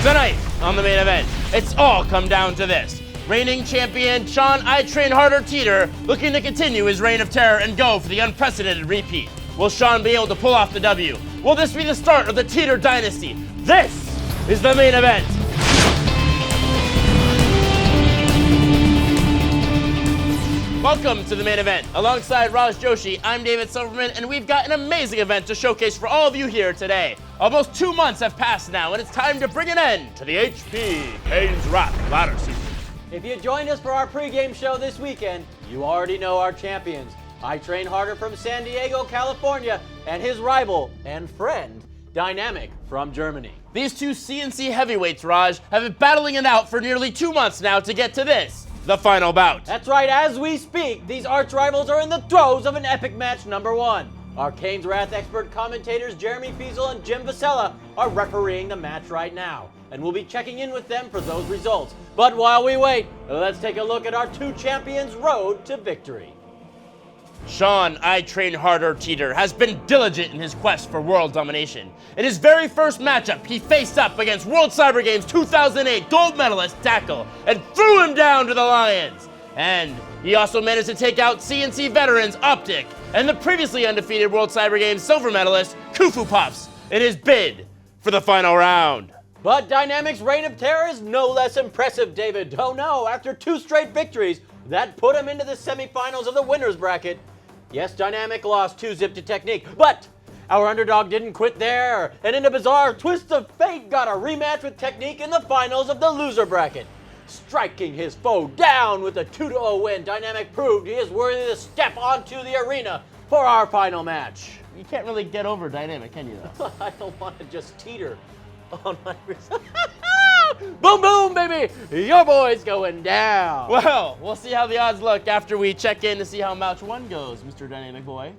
Tonight on the main event, it's all come down to this. Reigning champion Sean I Train Harder Teeter looking to continue his reign of terror and go for the unprecedented repeat. Will Sean be able to pull off the W? Will this be the start of the Teeter dynasty? This is the main event. Welcome to the main event. Alongside Raj Joshi, I'm David Silverman, and we've got an amazing event to showcase for all of you here today. Almost 2 months have passed now, and it's time to bring an end to the HP Kane's Rock ladder season. If you joined us for our pregame show this weekend, you already know our champions. I Train Harder from San Diego, California, and his rival and friend, Dynamic from Germany. These two CNC heavyweights, Raj, have been battling it out for nearly 2 months now to get to this, the final bout. That's right, as we speak, these arch rivals are in the throes of an epic match number 1. Our Kane's Wrath expert commentators Jeremy Fiesel and Jim Vasella are refereeing the match right now, and we'll be checking in with them for those results. But while we wait, let's take a look at our two champions' road to victory. Sean I Train Harder Teeter has been diligent in his quest for world domination. In his very first matchup, he faced up against World Cyber Games 2008 gold medalist Tackle and threw him down to the lions. And he also managed to take out CNC veterans Optic and the previously undefeated World Cyber Games silver medalist Khufu Puffs in his bid for the final round. But Dynamic's reign of terror is no less impressive, David. Oh no, after 2 straight victories, that put him into the semifinals of the winner's bracket. Yes, Dynamic lost 2-zip to Technique, but our underdog didn't quit there, and in a bizarre twist of fate, got a rematch with Technique in the finals of the loser bracket. Striking his foe down with a 2-0 win, Dynamic proved he is worthy to step onto the arena for our final match. You can't really get over Dynamic, can you, though? I don't want to just teeter on my wrist. Boom, boom, baby! Your boy's going down. Well, we'll see how the odds look after we check in to see how match 1 goes, Mr. Dynamic Boy.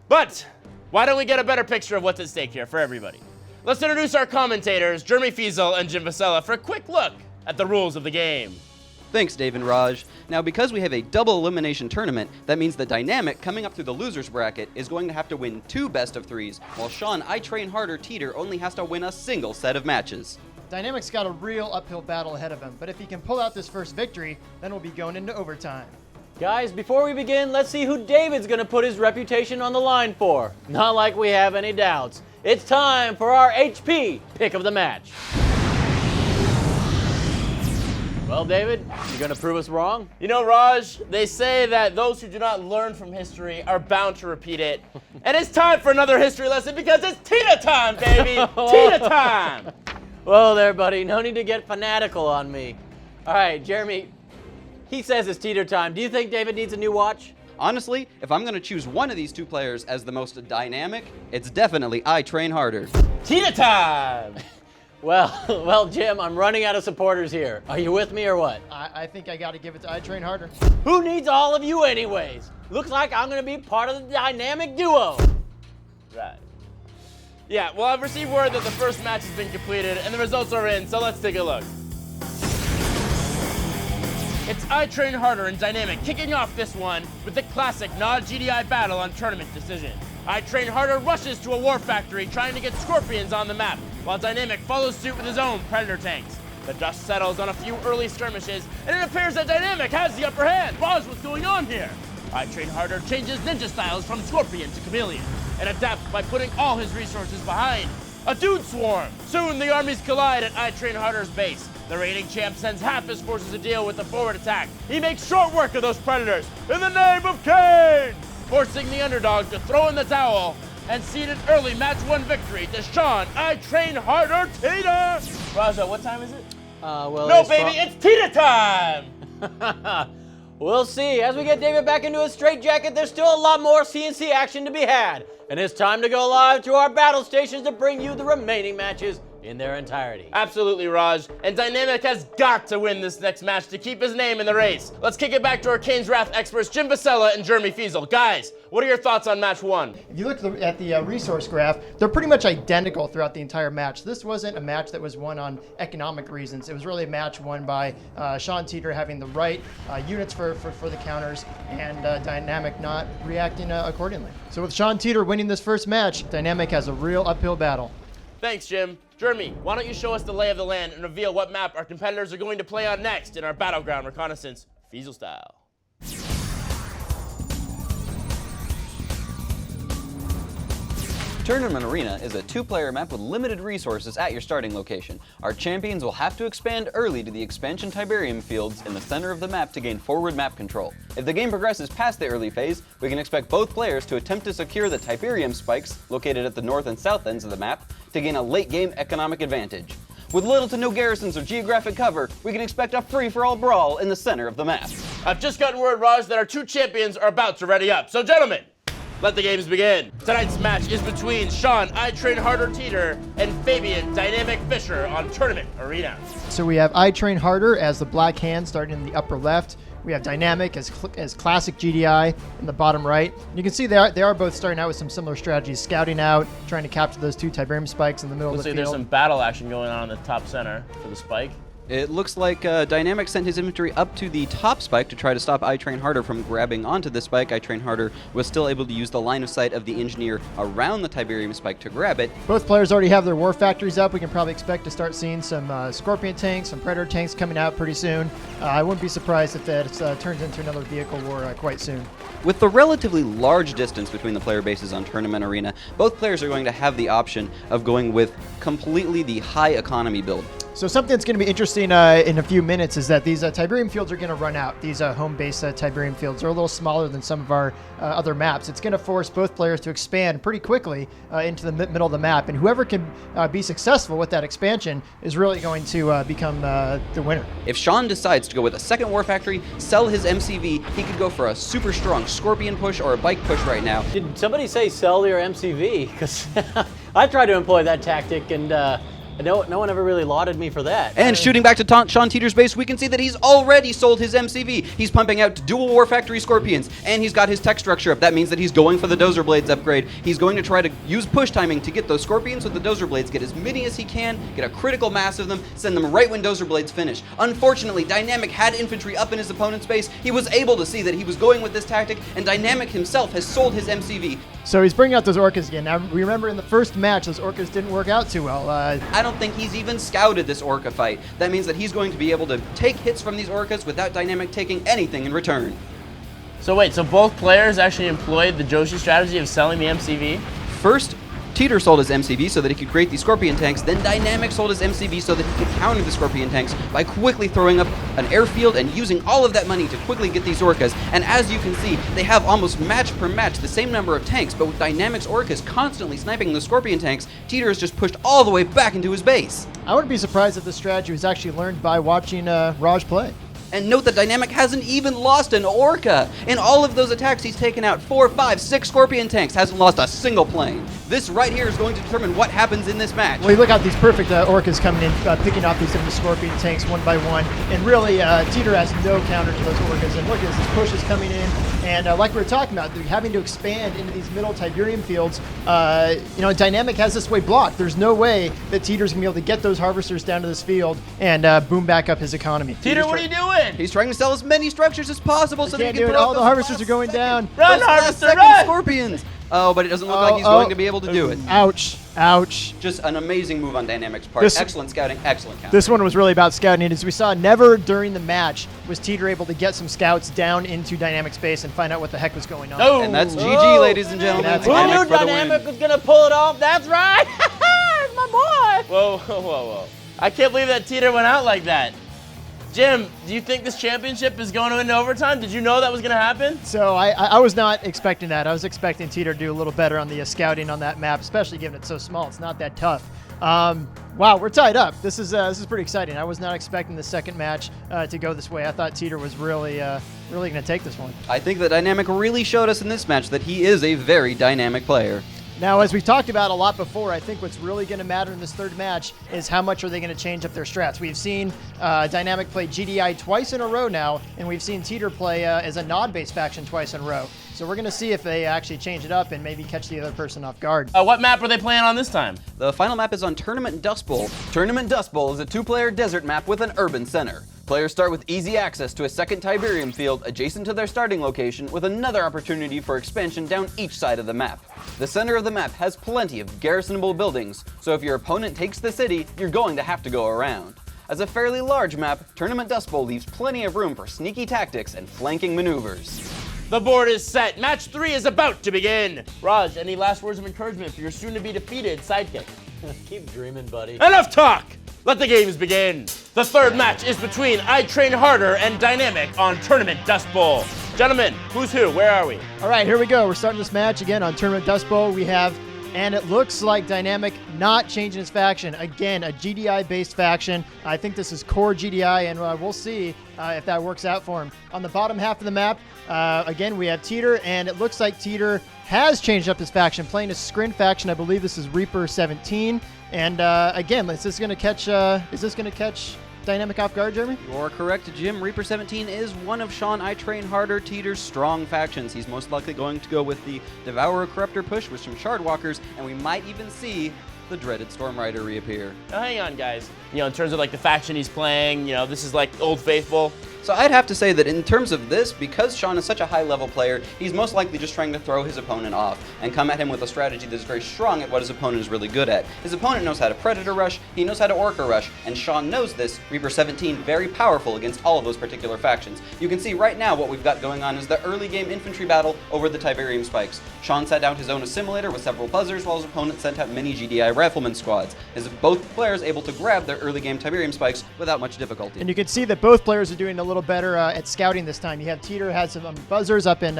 But why don't we get a better picture of what's at stake here for everybody? Let's introduce our commentators, Jeremy Fiesel and Jim Vasella, for a quick look at the rules of the game. Thanks, Dave and Raj. Now, because we have a double elimination tournament, that means the Dynamic coming up through the losers bracket is going to have to win 2 best-of-3s, while Sean I Train Harder Teeter only has to win a single set of matches. Dynamic's got a real uphill battle ahead of him, but if he can pull out this first victory, then we'll be going into overtime. Guys, before we begin, let's see who David's going to put his reputation on the line for. Not like we have any doubts. It's time for our HP pick of the match. Well, David, you going to prove us wrong? You know, Raj, they say that those who do not learn from history are bound to repeat it. And it's time for another history lesson because it's Tina time, baby! Tina time! Whoa there, buddy. No need to get fanatical on me. All right, Jeremy, he says it's teeter time. Do you think David needs a new watch? Honestly, if I'm going to choose one of these 2 players as the most dynamic, it's definitely I Train Harder. Tina time! Well, Jim, I'm running out of supporters here. Are you with me or what? I think I got to give it to I Train Harder. Who needs all of you anyways? Looks like I'm going to be part of the Dynamic duo. Right. Yeah, well, I've received word that the first match has been completed and the results are in, so let's take a look. It's I Train Harder and Dynamic kicking off this one with the classic non-GDI battle on tournament decision. I Train Harder rushes to a war factory trying to get Scorpions on the map, while Dynamic follows suit with his own Predator tanks. The dust settles on a few early skirmishes, and it appears that Dynamic has the upper hand. Raj, what's going on here? I Train Harder changes ninja styles from Scorpion to Chameleon, and adapts by putting all his resources behind a dude swarm. Soon the armies collide at I Train Harder's base. The reigning champ sends half his forces to deal with the forward attack. He makes short work of those predators in the name of Kane, forcing the underdog to throw in the towel and cede an early match 1 victory to Sean I Train Harder Teeter. Raja, what time is it? No, baby, it's Teeter time! We'll see. As we get David back into his straitjacket, there's still a lot more CNC action to be had. And it's time to go live to our battle stations to bring you the remaining matches in their entirety. Absolutely, Raj. And Dynamic has got to win this next match to keep his name in the race. Let's kick it back to our Kane's Wrath experts, Jim Vasella and Jeremy Fiesel. Guys, what are your thoughts on match 1? If you look at the resource graph, they're pretty much identical throughout the entire match. This wasn't a match that was won on economic reasons. It was really a match won by Sean Teeter having the right units for the counters and Dynamic not reacting accordingly. So with Sean Teeter winning this first match, Dynamic has a real uphill battle. Thanks, Jim. Jeremy, why don't you show us the lay of the land and reveal what map our competitors are going to play on next in our Battleground Reconnaissance, Fiesel style. Tournament Arena is a 2-player map with limited resources at your starting location. Our champions will have to expand early to the expansion Tiberium fields in the center of the map to gain forward map control. If the game progresses past the early phase, we can expect both players to attempt to secure the Tiberium spikes located at the north and south ends of the map to gain a late-game economic advantage. With little to no garrisons or geographic cover, we can expect a free-for-all brawl in the center of the map. I've just gotten word, Raj, that our 2 champions are about to ready up. So, gentlemen, let the games begin. Tonight's match is between Sean I Train Harder Teeter and Fabian Dynamic Fisher on Tournament Arena. So we have I Train Harder as the black hand starting in the upper left. We have Dynamic as classic GDI in the bottom right. And you can see they are both starting out with some similar strategies, scouting out, trying to capture those 2 Tiberium spikes in the middle of the field. Looks like there's some battle action going on in the top center for the spike. It looks like Dynamic sent his infantry up to the top spike to try to stop I Train Harder from grabbing onto the spike. I Train Harder was still able to use the line of sight of the engineer around the Tiberium spike to grab it. Both players already have their war factories up. We can probably expect to start seeing some Scorpion tanks, some Predator tanks coming out pretty soon. I wouldn't be surprised if that turns into another vehicle war quite soon. With the relatively large distance between the player bases on Tournament Arena, both players are going to have the option of going with completely the high economy build. So something that's going to be interesting in a few minutes is that these Tiberium fields are going to run out. These home base Tiberium fields are a little smaller than some of our other maps. It's going to force both players to expand pretty quickly into the middle of the map, and whoever can be successful with that expansion is really going to become the winner. If Sean decides to go with a second war factory, sell his MCV, he could go for a super strong Scorpion push or a bike push right now. Did somebody say sell your MCV? Because I tried to employ that tactic and no one ever really lauded me for that. And shooting back to Sean Teeter's base, we can see that he's already sold his MCV. He's pumping out dual War Factory Scorpions, and he's got his tech structure up. That means that he's going for the Dozer Blades upgrade. He's going to try to use push timing to get those Scorpions with the Dozer Blades, get as many as he can, get a critical mass of them, send them right when Dozer Blades finish. Unfortunately, Dynamic had infantry up in his opponent's base. He was able to see that he was going with this tactic, and Dynamic himself has sold his MCV. So he's bringing out those Orcas again. Now, we remember in the first match, those Orcas didn't work out too well. I don't think he's even scouted this Orca fight. That means that he's going to be able to take hits from these Orcas without Dynamic taking anything in return. So wait, so both players actually employed the Joshi strategy of selling the MCV? First, Teeter sold his MCV so that he could create the Scorpion tanks, then Dynamic sold his MCV so that he could counter the Scorpion tanks by quickly throwing up an airfield and using all of that money to quickly get these Orcas. And as you can see, they have almost match per match the same number of tanks, but with Dynamic's Orcas constantly sniping the Scorpion tanks, Teeter is just pushed all the way back into his base. I wouldn't be surprised if this strategy was actually learned by watching Raj play. And note that Dynamic hasn't even lost an Orca. In all of those attacks, he's taken out 4, 5, 6 Scorpion tanks, hasn't lost a single plane. This right here is going to determine what happens in this match. Well, you look at these perfect Orcas coming in, picking off these different Scorpion tanks one by one, and really Teeter has no counter to those Orcas. And look at this push is coming in, and like we were talking about, they're having to expand into these middle Tiberium fields. Dynamic has this way blocked. There's no way that Teeter's gonna be able to get those harvesters down to this field and boom back up his economy. Teeter, what are you doing? He's trying to sell as many structures as possible so that he Can't can do put it. out All the those harvesters last are going second- down. Run, those last harvester, second run! Scorpions. Oh, but it doesn't look like he's going to be able to do it. Ouch. Ouch. Just an amazing move on Dynamic's part. This- Excellent scouting, excellent counter. This one was really about scouting. As we saw, never during the match was Teeter able to get some scouts down into Dynamic space and find out what the heck was going on. Oh. And that's GG, ladies and gentlemen. That's Who knew Dynamic for the Dynamic win. was gonna pull it off? That's right. It's my boy. Whoa. I can't believe that Teeter went out like that. Jim, do you think this championship is going into overtime? Did you know that was going to happen? So I was not expecting that. I was expecting Teeter to do a little better on the scouting on that map, especially given it's so small. It's not that tough. Wow, we're tied up. This is pretty exciting. I was not expecting the second match to go this way. I thought Teeter was really going to take this one. I think that Dynamic really showed us in this match that he is a very dynamic player. Now, as we talked about a lot before, I think what's really going to matter in this third match is how much are they going to change up their strats. We've seen Dynamic play GDI twice in a row now, and we've seen Teeter play as a nod-based faction twice in a row. So we're going to see if they actually change it up and maybe catch the other person off guard. What map are they playing on this time? The final map is on Tournament Dust Bowl. Tournament Dust Bowl is a 2-player desert map with an urban center. Players start with easy access to a second Tiberium field adjacent to their starting location with another opportunity for expansion down each side of the map. The center of the map has plenty of garrisonable buildings, so if your opponent takes the city, you're going to have to go around. As a fairly large map, Tournament Dust Bowl leaves plenty of room for sneaky tactics and flanking maneuvers. The board is set. Match 3 is about to begin. Raj, any last words of encouragement for your soon-to-be-defeated sidekick? Keep dreaming, buddy. Enough talk! Let the games begin. The third match is between I Train Harder and Dynamic on Tournament Dust Bowl. Gentlemen, who's who? Where are we? All right, here we go. We're starting this match again on Tournament Dust Bowl. We have, and it looks like Dynamic not changing his faction. Again, a GDI-based faction. I think this is core GDI, and we'll see if that works out for him. On the bottom half of the map, again, we have Teeter, and it looks like Teeter has changed up his faction, playing a Scrin faction. I believe this is Reaper 17. And again, is this going to catch Dynamic off guard, Jeremy? You're correct, Jim. Reaper 17 is one of Sean I Train Harder Teeter's strong factions. He's most likely going to go with the Devourer Corruptor push with some Shardwalkers, and we might even see the dreaded Storm Rider reappear. Now, hang on, guys. In terms of like the faction he's playing, this is like Old Faithful. So I'd have to say that in terms of this, because Sean is such a high-level player, he's most likely just trying to throw his opponent off and come at him with a strategy that's very strong at what his opponent is really good at. His opponent knows how to Predator Rush, he knows how to Orca Rush, and Sean knows this. Reaper 17, very powerful against all of those particular factions. You can see right now what we've got going on is the early game infantry battle over the Tiberium spikes. Sean sent out his own assimilator with several buzzers, while his opponent sent out many GDI rifleman squads. As both players able to grab their early game Tiberium spikes without much difficulty. And you can see that both players are doing a little better at scouting this time. You have Teeter has some buzzers up in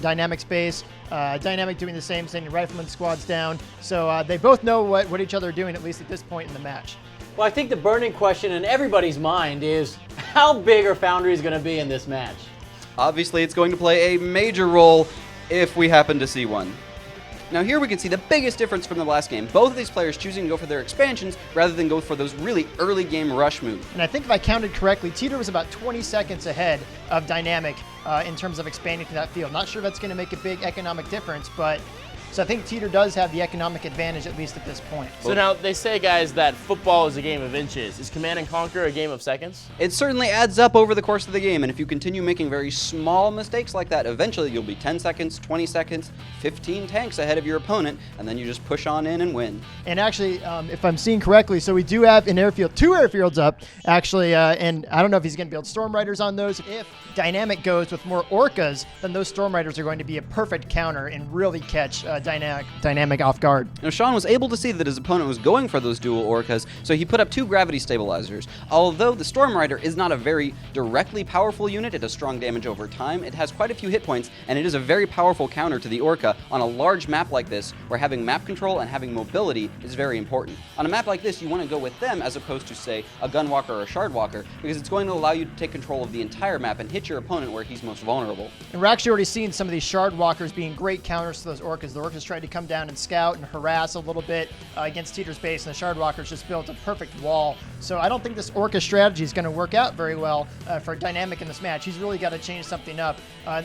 Dynamic space. Dynamic doing the same, sending rifleman squads down. So they both know what each other are doing, at least at this point in the match. Well, I think the burning question in everybody's mind is, how big are Foundries going to be in this match? Obviously, it's going to play a major role if we happen to see one. Now here we can see the biggest difference from the last game. Both of these players choosing to go for their expansions rather than go for those really early game rush moves. And I think if I counted correctly, Teeter was about 20 seconds ahead of Dynamic in terms of expanding to that field. Not sure that's going to make a big economic difference, but so I think Teeter does have the economic advantage, at least at this point. So now, they say, guys, that football is a game of inches. Is Command and Conquer a game of seconds? It certainly adds up over the course of the game, and if you continue making very small mistakes like that, eventually you'll be 10 seconds, 20 seconds, 15 tanks ahead of your opponent, and then you just push on in and win. And actually, if I'm seeing correctly, so we do have an airfield, 2 airfields up, actually, and I don't know if he's going to build Storm Riders on those. If Dynamic goes with more Orcas, then those Storm Riders are going to be a perfect counter and really catch Dynamic off guard. Now, Sean was able to see that his opponent was going for those dual Orcas, so he put up 2 gravity stabilizers. Although the Storm Rider is not a very directly powerful unit, it does strong damage over time, it has quite a few hit points, and it is a very powerful counter to the Orca on a large map like this, where having map control and having mobility is very important. On a map like this, you want to go with them as opposed to, say, a Gunwalker or a Shardwalker, because it's going to allow you to take control of the entire map and hit your opponent where he's most vulnerable. And we're actually already seeing some of these Shardwalkers being great counters to those Orcas. The Orcas tried to come down and scout and harass a little bit against Teeter's base, and the Shardwalkers just built a perfect wall. So I don't think this Orca strategy is going to work out very well for Dynamic in this match. He's really got to change something up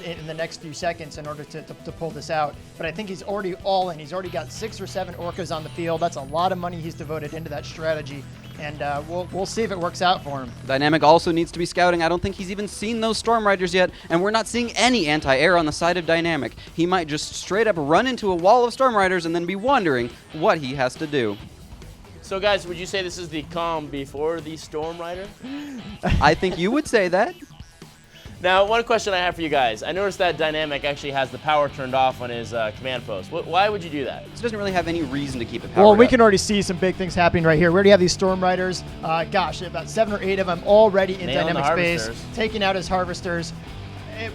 in the next few seconds in order to pull this out. But I think he's already all in. He's already got 6 or 7 Orcas on the field. That's a lot of money he's devoted into that strategy. And we'll see if it works out for him. Dynamic also needs to be scouting. I don't think he's even seen those Storm Riders yet, and we're not seeing any anti-air on the side of Dynamic. He might just straight up run into a wall of Storm Riders and then be wondering what he has to do. So, guys, would you say this is the calm before the Storm Rider? I think you would say that. Now, one question I have for you guys. I noticed that Dynamic actually has the power turned off on his command post. Why would you do that? This doesn't really have any reason to keep it powered Well, we up. can already see some big things happening right here. We already have these Storm Riders. Gosh, about 7 or 8 of them already in Nailing Dynamic the space, harvesters. taking out his harvesters.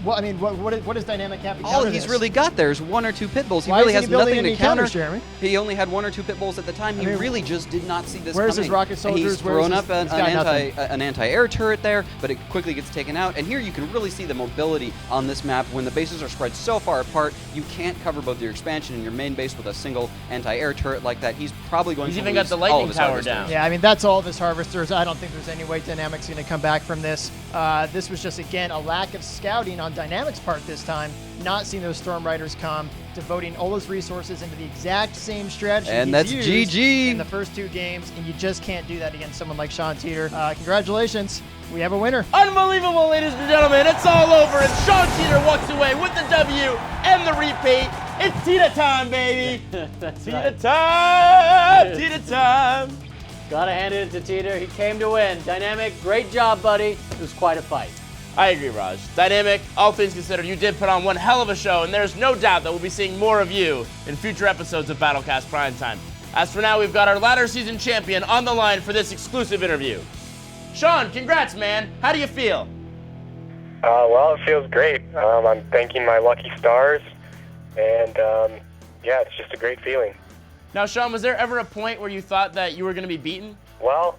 Well, I mean, what does Dynamic have to All counter he's this? really got there is 1 or 2 pit bulls. He Why really isn't has he building nothing to any counter. counters, Jeremy? He only had 1 or 2 pit bulls at the time. He mean, really just did not see this where's coming. his rocket soldiers? He's Where's thrown his- up an he's got nothing. anti-air turret there, but it quickly gets taken out. And here you can really see the mobility on this map. When the bases are spread so far apart, you can't cover both your expansion and your main base with a single anti-air turret like that. He's probably going He's to even lose got the all lightning of his tower harvesters. down. Yeah, I mean, that's all of his harvesters. I don't think there's any way Dynamic's going to come back from this. This was just, again, a lack of scouting on Dynamic's part this time, not seeing those Storm Riders come, devoting all his resources into the exact same strategy And he's that's used GG. in the first 2 games, and you just can't do that against someone like Sean Teeter. Congratulations. We have a winner. Unbelievable, ladies and gentlemen. It's all over, and Sean Teeter walks away with the W and the repeat. It's Teeter time, baby. That's Teeter right. time. Teeter time. Gotta hand it to Teeter. He came to win. Dynamic, great job, buddy. It was quite a fight. I agree, Raj. Dynamic, all things considered, you did put on one hell of a show, and there's no doubt that we'll be seeing more of you in future episodes of BattleCast Primetime. As for now, we've got our ladder season champion on the line for this exclusive interview. Sean, congrats, man. How do you feel? Well, it feels great. I'm thanking my lucky stars, and yeah, it's just a great feeling. Now, Sean, was there ever a point where you thought that you were going to be beaten? Well,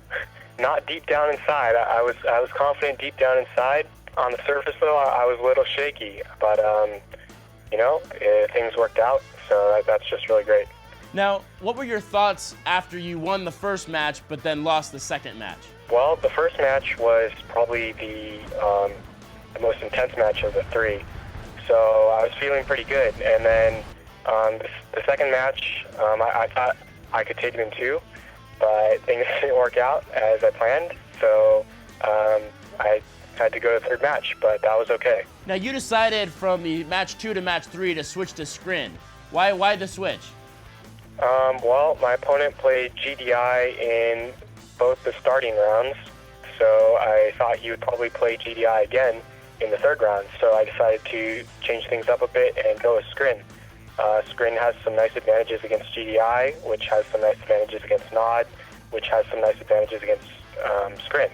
not deep down inside. I was confident deep down inside. On the surface, though, I was a little shaky, but you know, things worked out, so that's just really great. Now, what were your thoughts after you won the first match but then lost the second match? Well, the first match was probably the most intense match of the 3, so I was feeling pretty good. And then the second match, I thought I could take it in 2, but things didn't work out as I planned, so I had to go to the third match, but that was okay. Now, you decided from the match 2 to match 3 to switch to Scrin. Why the switch? Well, my opponent played GDI in both the starting rounds, so I thought he would probably play GDI again in the third round, so I decided to change things up a bit and go with Scrin. Scrin has some nice advantages against GDI, which has some nice advantages against Nod, which has some nice advantages against Scrin.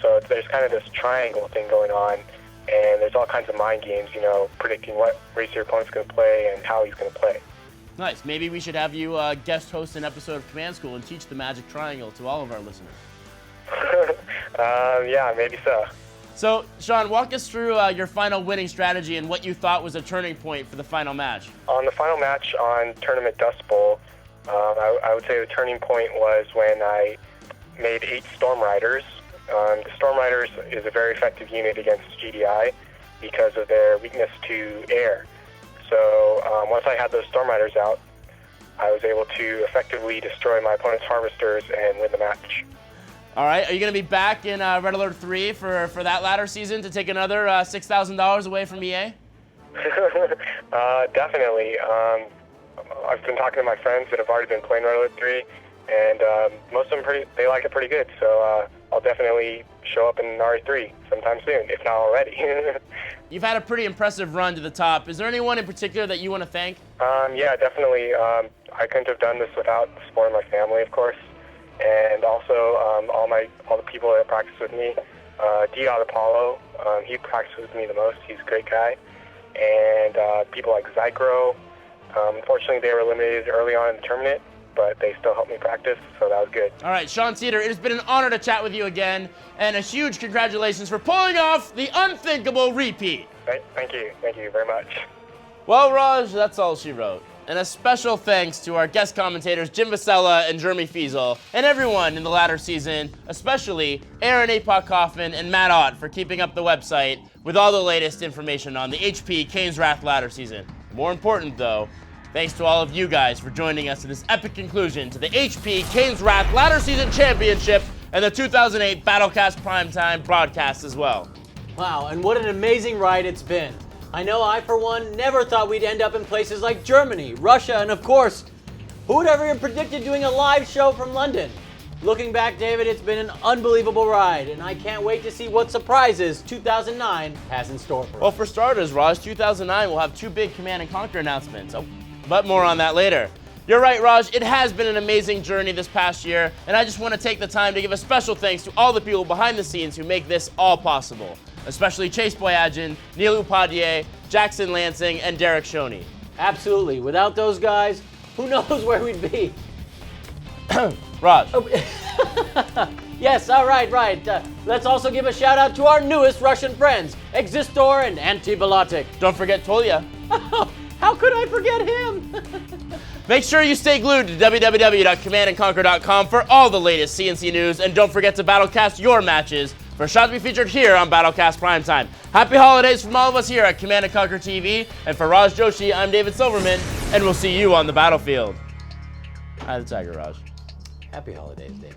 So there's kind of this triangle thing going on, and there's all kinds of mind games, you know, predicting what race your opponent's going to play and how he's going to play. Nice. Maybe we should have you guest host an episode of Command School and teach the Magic Triangle to all of our listeners. Yeah, maybe so. So, Sean, walk us through your final winning strategy and what you thought was a turning point for the final match. On the final match on Tournament Dust Bowl, I would say the turning point was when I made 8 Storm Riders. The Storm Riders is a very effective unit against GDI because of their weakness to air. So once I had those Storm Riders out, I was able to effectively destroy my opponent's harvesters and win the match. All right. Are you going to be back in Red Alert 3 for that ladder season to take another $6,000 away from EA? Definitely. I've been talking to my friends that have already been playing Red Alert 3, and most of them they like it pretty good. So I'll definitely show up in RE3 sometime soon, if not already. You've had a pretty impressive run to the top. Is there anyone in particular that you want to thank? Yeah, definitely. I couldn't have done this without the support of my family, of course, and also all the people that practice with me. D.Dot Apollo, he practices with me the most. He's a great guy. And people like Zycro. Unfortunately, they were eliminated early on in the tournament, but they still helped me practice, so that was good. All right, Sean Teeter, it has been an honor to chat with you again, and a huge congratulations for pulling off the unthinkable repeat. Thank you very much. Well, Raj, that's all she wrote. And a special thanks to our guest commentators, Jim Vasella and Jeremy Fiesel, and everyone in the latter season, especially Aaron Apoc Kaufman and Matt Ott for keeping up the website with all the latest information on the HP Kane's Wrath ladder season. More important, though, thanks to all of you guys for joining us in this epic conclusion to the HP Kane's Wrath Ladder Season Championship and the 2008 BattleCast Primetime broadcast as well. Wow, and what an amazing ride it's been. I know I, for one, never thought we'd end up in places like Germany, Russia, and of course, who would ever have predicted doing a live show from London? Looking back, David, it's been an unbelievable ride, and I can't wait to see what surprises 2009 has in store for us. Well, for starters, Raj, 2009 will have 2 big Command & Conquer announcements, but more on that later. You're right, Raj, it has been an amazing journey this past year, and I just want to take the time to give a special thanks to all the people behind the scenes who make this all possible. especially Chase Boyadjian, Neil Upadhyay, Jackson Lansing, and Derek Shoney. Absolutely. Without those guys, who knows where we'd be? Raj. Yes, all right. Let's also give a shout out to our newest Russian friends, Existor and Antibiotic. Don't forget Tolia. How could I forget him? Make sure you stay glued to www.commandandconquer.com for all the latest CNC news, and don't forget to BattleCast your matches for shots to be featured here on BattleCast Primetime. Happy holidays from all of us here at Command & Conquer TV, and for Raj Joshi, I'm David Silverman, and we'll see you on the battlefield. Hi, the Tiger, Raj. Happy holidays, Dave.